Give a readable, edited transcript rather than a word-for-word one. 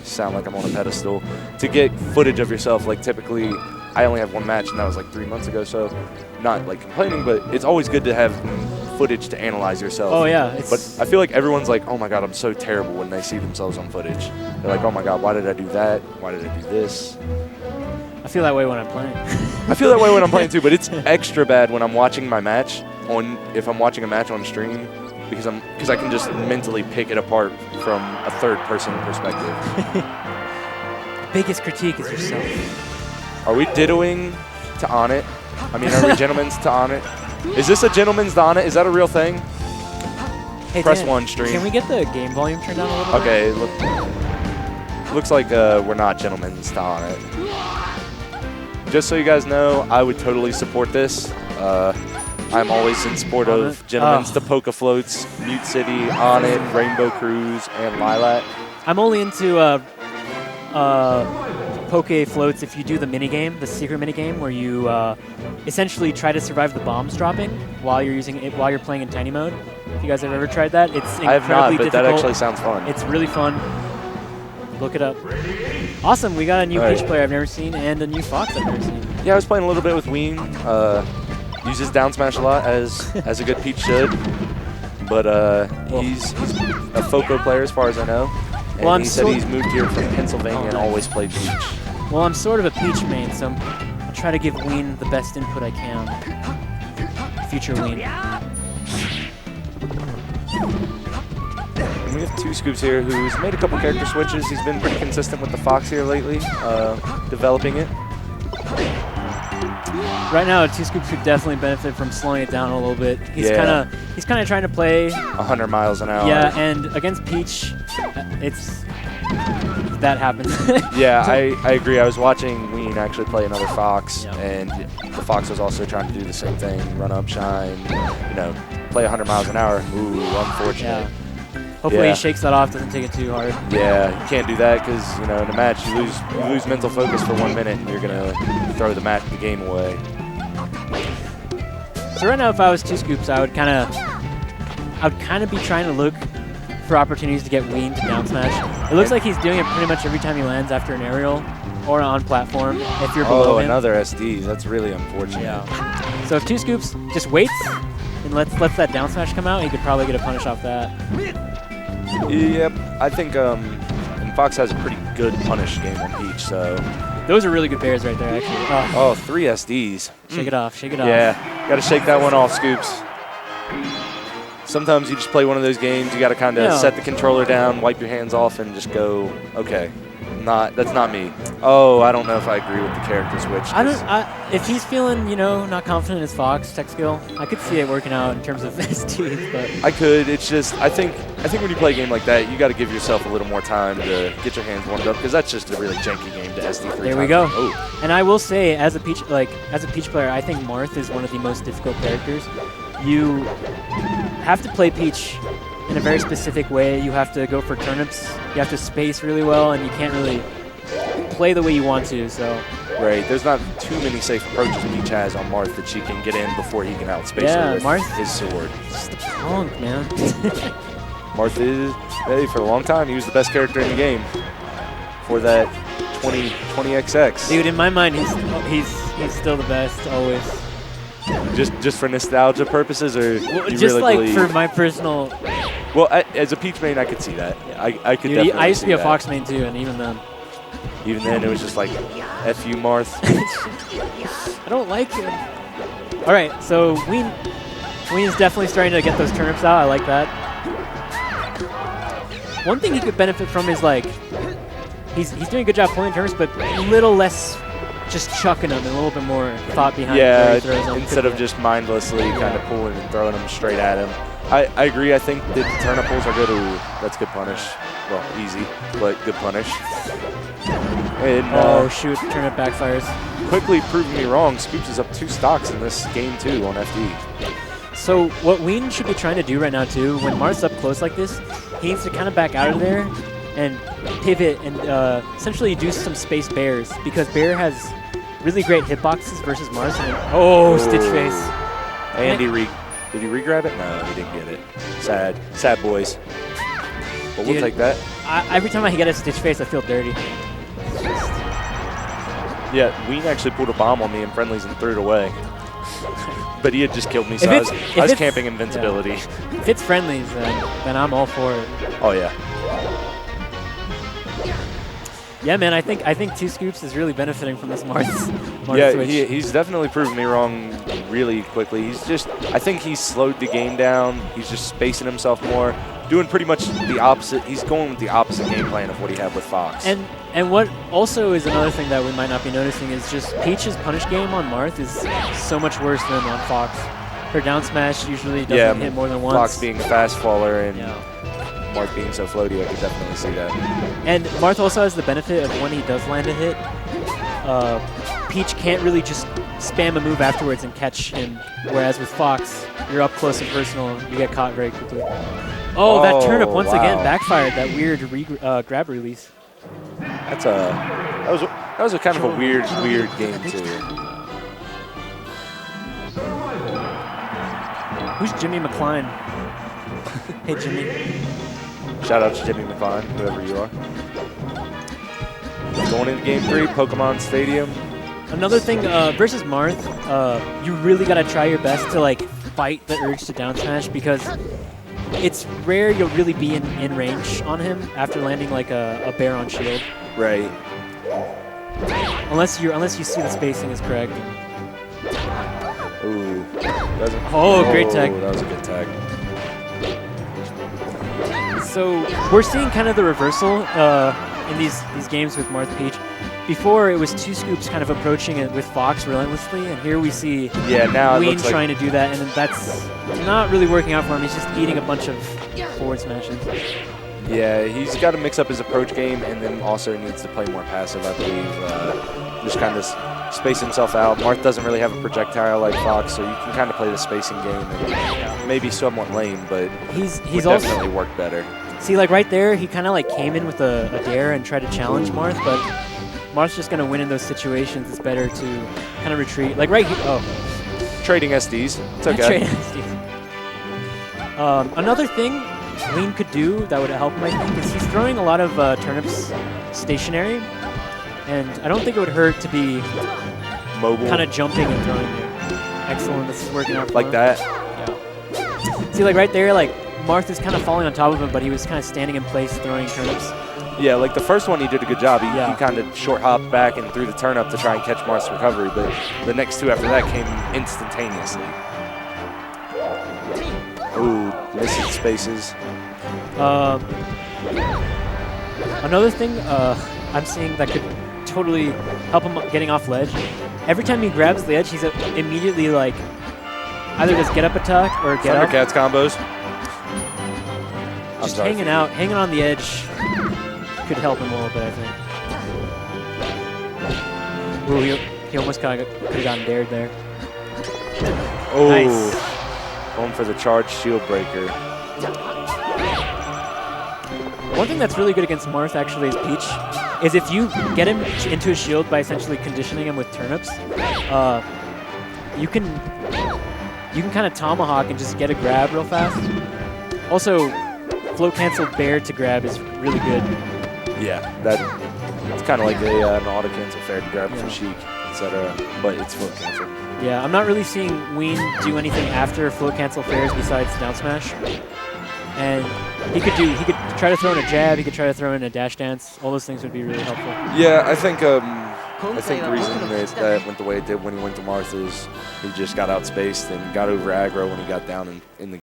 sound like I'm on a pedestal. To get footage of yourself, like typically I only have one match, and that was like 3 months ago, so not like complaining, but it's always good to have footage to analyze yourself. Oh, yeah. But I feel like everyone's like, oh my God, I'm so terrible when they see themselves on footage. They're like, oh my God, why did I do that? Why did I do this? I feel that way when I'm playing. I feel that way when I'm playing too, but it's extra bad when I'm watching my match if I'm watching a match on stream, because I can just mentally pick it apart from a third person perspective. Biggest critique is yourself. Are we dittoing to on it? I mean, are we gentlemen's to on it? Is this a gentleman's to on it? Is that a real thing? Hey, Press Dan, 1 stream. Can we get the game volume turned down a little bit? Okay, looks like we're not gentlemen's to on it. Just so you guys know, I would totally support this. I'm always in support of gentlemen's to Poke Floats, Mute City, On It, Rainbow Cruise, and Lilac. I'm only into Poke Floats if you do the minigame, the secret minigame, where you essentially try to survive the bombs dropping while you're playing in tiny mode. If you guys have ever tried that, it's incredibly I have not, but difficult. that actually sounds fun. It's really fun. Look it up. Awesome, we got a new Peach player I've never seen and a new Fox I've never seen. Yeah, I was playing a little bit with Ween. Uses down smash a lot, as a good Peach should. But he's a Foco player as far as I know. And he said he's moved here from Pennsylvania and always played Peach. Well, I'm sort of a Peach main, so I'll try to give Ween the best input I can. Future Ween. And we have 2 Scoops here who's made a couple character switches. He's been pretty consistent with the Fox here lately, developing it. Right now, 2 Scoops could definitely benefit from slowing it down a little bit. He's kind of trying to play 100 miles an hour. Yeah, and against Peach, that happens. Yeah, I agree. I was watching Ween actually play another Fox, and the Fox was also trying to do the same thing, run up, shine, play 100 miles an hour. Ooh, unfortunate. Yeah. Hopefully he shakes that off, doesn't take it too hard. Yeah, you can't do that because, in a match you lose mental focus for 1 minute and you're going to throw the game away. So right now, if I was 2 Scoops, I would kind of be trying to look for opportunities to get Ween to down smash. It looks like he's doing it pretty much every time he lands after an aerial or on platform if you're below him. Another SD. That's really unfortunate. Yeah. So if 2 Scoops just waits and lets that down smash come out, he could probably get a punish off that. Yep. I think and Fox has a pretty good punish game on Peach, so. Those are really good pairs right there, actually. Oh, 3 SDs. Shake it off, shake it off. Yeah, got to shake that one off, Scoops. Sometimes you just play one of those games, you got to kind of set the controller down, wipe your hands off, and just go, okay. That's not me. Oh, I don't know if I agree with the character switch. If he's feeling, not confident in his Fox tech skill, I could see it working out in terms of SDs, but I could. It's just I think when you play a game like that, you got to give yourself a little more time to get your hands warmed up because that's just a really janky game to SD 3 times. There we go. Oh. And I will say, as a Peach player, I think Marth is one of the most difficult characters. You have to play Peach in a very specific way. You have to go for turnips. You have to space really well, and you can't really play the way you want to. So right, there's not too many safe approaches Peach has on Marth that she can get in before he can outspace her with his sword. Just a punk, man. Marth is, for a long time, he was the best character in the game for that 20XX. Dude, in my mind, he's still the best always. Just for nostalgia purposes, or you just really believe? For my personal. Well, as a Peach main, I could see that. Yeah. I could. Dude, I used to be a Fox main too, and even then. Even then, it was just like, F you, Marth. I don't like him. All right, so Ween is definitely starting to get those turnips out. I like that. One thing he could benefit from is he's doing a good job pulling turnips, but a little less just chucking them and a little bit more thought behind where he throws them. Instead of just mindlessly kind of pulling and throwing them straight at him. I agree. I think the turnip pulls are good. Ooh, that's good punish. Well, easy, but good punish. And, oh, shoot. Turnip backfires. Quickly proving me wrong. Scoops is up 2 stocks in this game, too, on FD. So what Ween should be trying to do right now, too, when Marth's up close like this, he needs to kind of back out of there and pivot and essentially do some space bears, because Bear has really great hitboxes versus Marth. Stitch face. And did he re-grab it? No, he didn't get it. Sad boys. But we'll take that. every time I get a Stitch face, I feel dirty. Yeah, Ween actually pulled a bomb on me in friendlies and threw it away. But he had just killed me, so I was camping invincibility. Yeah. If it's friendlies, then I'm all for it. Oh, yeah. Yeah, man, I think 2 Scoops is really benefiting from this Marth Yeah, switch. he's definitely proven me wrong really quickly. I think he's slowed the game down. He's just spacing himself more, doing pretty much the opposite. He's going with the opposite game plan of what he had with Fox. And what also is another thing that we might not be noticing is just Peach's punish game on Marth is so much worse than on Fox. Her down smash usually doesn't hit more than once. Fox being a fast faller and yeah. Marth being so floaty, I could definitely see that. And Marth also has the benefit of when he does land a hit, Peach can't really just spam a move afterwards and catch him, whereas with Fox, you're up close and personal, you get caught very quickly. Oh, that turnip once again backfired, that weird grab release. That was a kind of a weird game too. Who's Jimmy McCline? Hey, Jimmy. Shout out to Jimmy McCline, whoever you are. Going into Game 3, Pokemon Stadium. Another thing, versus Marth, you really got to try your best to like fight the urge to down smash because it's rare you'll really be in range on him after landing like a bear on shield. Right. Unless you see the spacing is correct. Ooh. Great tag. That was a good tag. So we're seeing kind of the reversal in these games with Marth Peach. Before it was 2 Scoops kind of approaching it with Fox relentlessly, and here we see now Ween trying to do that, and that's not really working out for him. He's just eating a bunch of forward smashes. Yeah, he's got to mix up his approach game, and then also needs to play more passive, I believe. Just kind of space himself out. Marth doesn't really have a projectile like Fox, so you can kind of play the spacing game and maybe somewhat lame, but he's also definitely worked better. See, like right there, he kind of like came in with a dare and tried to challenge Marth, but Marth's just going to win in those situations. It's better to kind of retreat. Like right here. Oh. Trading SDs. It's okay. Trading SDs. Another thing Ween could do that would help him, I think, is he's throwing a lot of turnips stationary, and I don't think it would hurt to be mobile, kind of jumping and throwing there. Excellent. This is working out for like him. that. Yeah. See, like right there, like Marth is kind of falling on top of him, but he was kind of standing in place throwing turnips. Yeah, like the first one he did a good job. He kind of short hopped back and threw the turnip to try and catch Marth's recovery, but the next 2 after that came instantaneously. Ooh, missing spaces. Another thing I'm seeing that could totally help him getting off ledge. Every time he grabs the edge, he's immediately like either does get up attack or get up. Thundercats combos. Just hanging on the edge could help him a little bit, I think. Ooh, he almost could have gotten dared there. Oh, nice. Going for the charged shield breaker. One thing that's really good against Marth actually is Peach, is if you get him into a shield by essentially conditioning him with turnips, you can kind of tomahawk and just get a grab real fast. Also, float cancel bear to grab is really good. Yeah, it's kind of like an auto cancel fair to grab from Sheik, etc. But it's float cancel. Yeah, I'm not really seeing Ween do anything after float cancel fairs besides down smash. And he could try to throw in a jab, he could try to throw in a dash dance. All those things would be really helpful. Yeah, I think the reason that went the way it did when he went to Marth is he just got outspaced and got over aggro when he got down in the